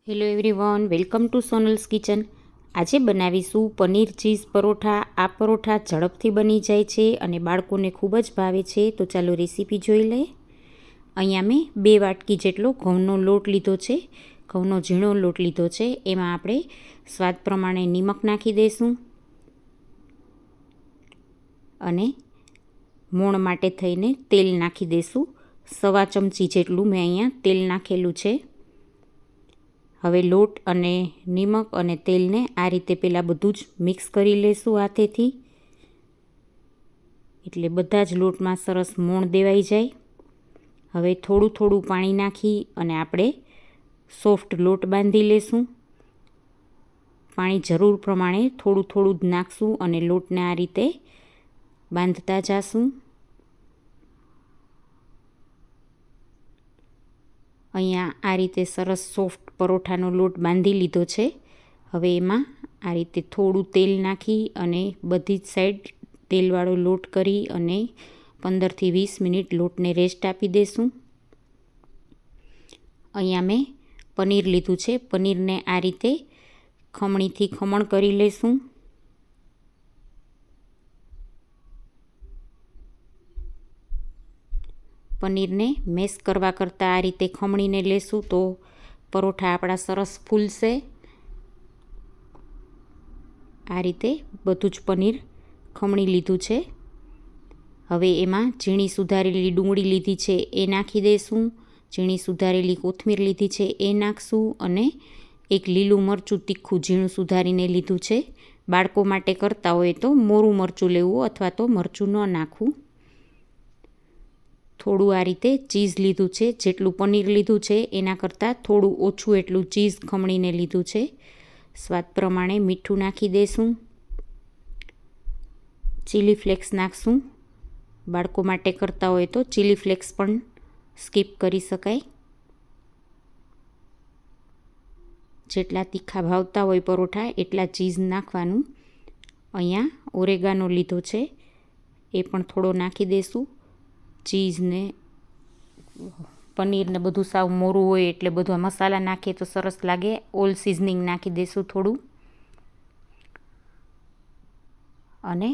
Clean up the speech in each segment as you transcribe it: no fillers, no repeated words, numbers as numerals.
Hello everyone, welcome to Sonal's kitchen. આજે બનાવીશું paneer cheese paratha. આ પરોઠા ઝડપથી બની જાય છે અને બાળકોને ખૂબ જ ભાવે છે. તો ચાલો રેસીપી જોઈ લઈએ. અહીંયા મેં 2 વાટકી જેટલો ઘઉંનો લોટ લીધો છે. ઘઉંનો ઝીણો લોટ લીધો છે. એમાં આપણે સ્વાદ પ્રમાણે નિમક નાખી દઈશું અને મોણ માટે થઈને તેલ નાખી દઈશું. 1.25 ચમચી જેટલું મેં અહીંયા તેલ નાખેલું છે. હવે લોટ અને નિમક અને તેલને આ રીતે પહેલાં બધું જ મિક્સ કરી લઈશું હાથેથી, એટલે બધા જ લોટમાં સરસ મોણ દેવાઈ જાય. હવે થોડું થોડું પાણી નાખી અને આપણે સોફ્ટ લોટ બાંધી લેશું. પાણી જરૂર પ્રમાણે થોડું થોડું જ નાખશું અને લોટને આ રીતે બાંધતા જાશું. અહીંયા આ રીતે સરસ સોફ્ટ પરોઠાનો લોટ બાંધી લીધો છે. હવે એમાં આ રીતે થોડું તેલ નાખી અને બધી જ સાઈડ તેલવાળો લોટ કરી અને 15થી 20 મિનિટ લોટને રેસ્ટ આપી દઈશું. અહીંયા મેં પનીર લીધું છે. પનીરને આ રીતે ખમણીથી ખમણ કરી લઈશું. પનીરને મેશ કરવા કરતાં આ રીતે ખમણીને લેશું તો પરોઠા આપણા સરસ ફૂલશે. આ રીતે બધું જ પનીર ખમણી લીધું છે. હવે એમાં ઝીણી સુધારેલી ડુંગળી લીધી છે એ નાખી દઈશું. ઝીણી સુધારેલી કોથમીર લીધી છે એ નાખશું અને એક લીલું મરચું તીખું ઝીણું સુધારીને લીધું છે. બાળકો માટે કરતા હોય તો મોરું મરચું લેવું અથવા તો મરચું ન નાખવું. થોડું આ રીતે ચીઝ લીધું છે. જેટલું પનીર લીધું છે એના કરતાં થોડું ઓછું એટલું ચીઝ ખમણીને લીધું છે. સ્વાદ પ્રમાણે મીઠું નાખી દઈશું. ચીલી ફ્લેક્સ નાખશું. બાળકો માટે કરતા હોય તો ચીલી ફ્લેક્સ પણ સ્કીપ કરી શકાય. જેટલા તીખા ભાવતા હોય પરોઠા એટલા ચીઝ નાખવાનું. અહીંયા ઓરેગાનો લીધો છે એ પણ થોડો નાખી દઈશું. ચીઝને પનીરને બધું સાવ મોરું હોય એટલે બધા મસાલા નાખીએ તો સરસ લાગે. ઓલ સિઝનિંગ નાખી દઈશું થોડું અને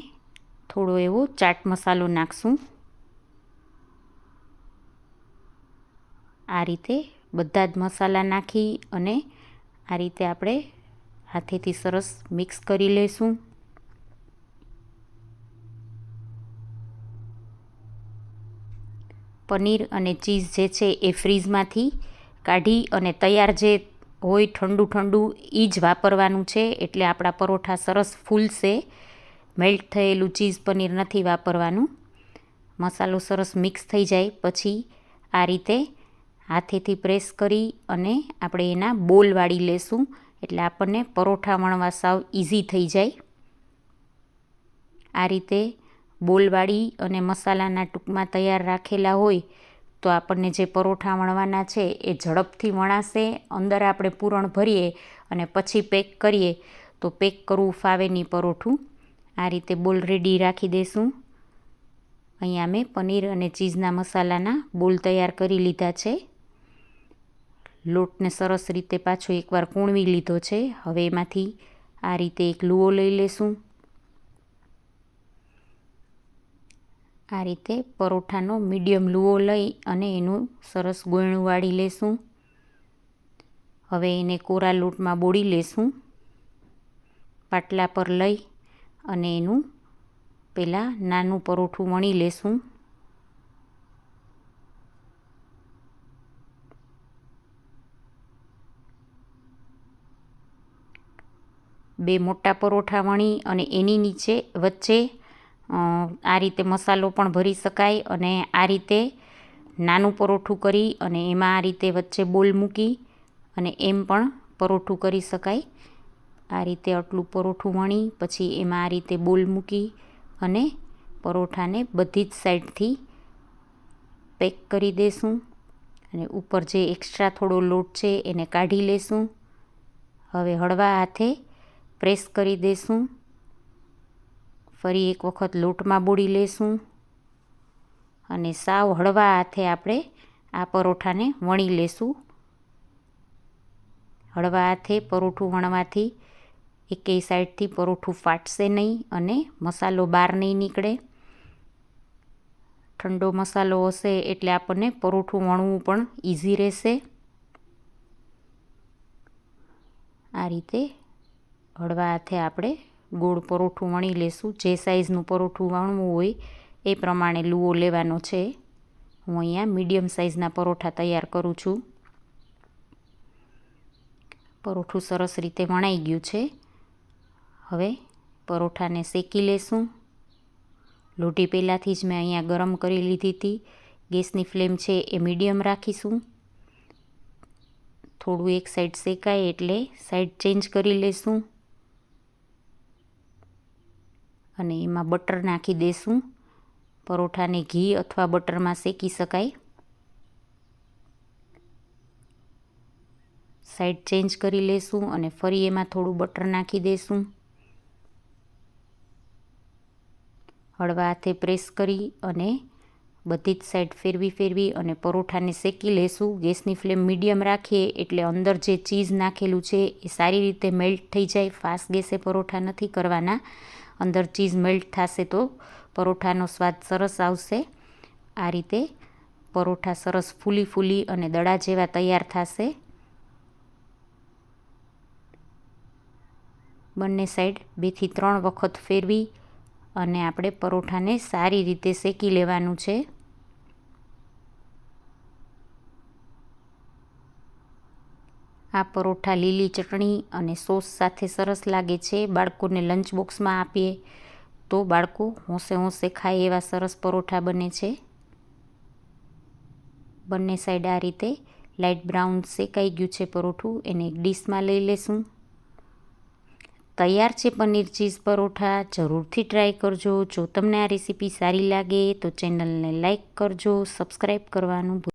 થોડો એવો ચાટ મસાલો નાખશું. આ રીતે બધા જ મસાલા નાખી અને આ રીતે આપણે હાથેથી સરસ મિક્સ કરી લઈશું. પનીર અને ચીઝ જે છે એ ફ્રીઝમાંથી કાઢી અને તૈયાર જે હોય ઠંડુ એ જ વાપરવાનું છે. એટલે આપણા પરોઠા સરસ ફૂલશે. મેલ્ટ થયેલું ચીઝ પનીર નથી વાપરવાનું. મસાલો સરસ મિક્સ થઈ જાય પછી આ રીતે હાથેથી પ્રેસ કરી અને આપણે એના બોલ વાળી લેશું. એટલે આપણને પરોઠા વણવા સાવ ઇઝી થઈ જાય. આ રીતે બોલ વાળી અને મસાલાના ટૂંકમાં તૈયાર રાખેલા હોય તો આપણને જે પરોઠા વણવાના છે એ ઝડપથી વણાશે. અંદર આપણે પૂરણ ભરીએ અને પછી પેક કરીએ તો પેક કરવું ફાવે નહીં પરોઠું. આ રીતે બોલ રેડી રાખી દઈશું. અહીંયા મેં પનીર અને ચીઝના મસાલાના બોલ તૈયાર કરી લીધા છે. લોટને સરસ રીતે પાછો એકવાર કૂણવી લીધો છે. હવે એમાંથી આ રીતે એક લુઓ લઈ લેશું. આ રીતે પરોઠાનો મીડિયમ લુઓ લઈ અને એનું સરસ ગોયણું વાળી લેશું. હવે એને કોરા લોટમાં બોળી લેશું. પાટલા પર લઈ અને એનું પહેલાં નાનું પરોઠું વણી લેશું. બે મોટા પરોઠા વણી અને એની નીચે વચ્ચે આ રીતે મસાલો પણ ભરી શકાય અને આ રીતે નાનું પરોઠું કરી અને એમાં આ રીતે વચ્ચે બોલ મૂકી અને એમ પણ પરોઠું કરી શકાય. આ રીતે આટલું પરોઠું વણી પછી એમાં આ રીતે બોલ મૂકી અને પરોઠાને બધી જ સાઈડથી પેક કરી દઈશું અને ઉપર જે એક્સ્ટ્રા થોડો લોટ છે એને કાઢી લેશું. હવે હળવા હાથે પ્રેસ કરી દઈશું. ફરી એક વખત લોટમાં બોળી લેશું અને સાવ હળવા હાથે આપણે આ પરોઠાને વણી લેશું. હળવા હાથે પરોઠું વણવાથી એકેય સાઈડથી પરોઠું ફાટશે નહીં અને મસાલો બહાર નહીં નીકળે. ઠંડો મસાલો હશે એટલે આપણને પરોઠું વણવું પણ ઇઝી રહેશે. આ રીતે હળવા હાથે આપણે ગોળ પરોઠું વણી લેશું. જે સાઈઝનું પરોઠું વણવું હોય એ પ્રમાણે લુઓ લેવાનો છે. હું અહીંયા મીડિયમ સાઈઝના પરોઠા તૈયાર કરું છું. પરોઠું સરસ રીતે વણાઈ ગયું છે. હવે પરોઠાને શેકી લેશું. લોઢી પહેલાંથી જ મેં અહીંયા ગરમ કરી લીધી હતી. ગેસની ફ્લેમ છે એ મીડિયમ રાખીશું. થોડું એક સાઈડ શેકાય એટલે સાઈડ ચેન્જ કરી લેશું અને એમાં બટર નાખી દેશું. પરોઠાને ઘી અથવા બટરમાં શેકી શકાય. સાઈડ ચેન્જ કરી લેશું અને ફરી એમાં થોડું બટર નાખી દેશું. હળવા હાથે પ્રેસ કરી અને બધી જ સાઈડ ફેરવી અને પરોઠાને શેકી લેશું. ગેસની ફ્લેમ મીડિયમ રાખીએ એટલે અંદર જે ચીઝ નાખેલું છે એ સારી રીતે મેલ્ટ થઈ જાય. ફાસ્ટ ગેસે પરોઠા નથી કરવાના. અંદર ચીઝ મેલ્ટ થશે તો પરોઠાનો સ્વાદ સરસ આવશે. આ રીતે પરોઠા સરસ ફૂલી અને દડા જેવા તૈયાર થશે. બંને સાઈડ 2 થી 3 વખત ફેરવી અને આપણે પરોઠાને સારી રીતે શેકી લેવાનું છે. આ પરોઠા લીલી ચટણી અને સોસ સાથે સરસ લાગે છે. બાળકોને લંચ બોક્સમાં આપીએ તો બાળકો હોંશે ખાય એવા સરસ પરોઠા બને છે. બંને સાઈડ આ રીતે લાઇટ બ્રાઉન શેકાઈ ગયું છે પરોઠું. એને એક ડીશમાં લઈ લેશું. તૈયાર છે પનીર ચીઝ પરોઠા. જરૂરથી ટ્રાય કરજો. જો તમને આ રેસીપી સારી લાગે તો ચેનલને લાઈક કરજો, સબસ્ક્રાઈબ કરવાનું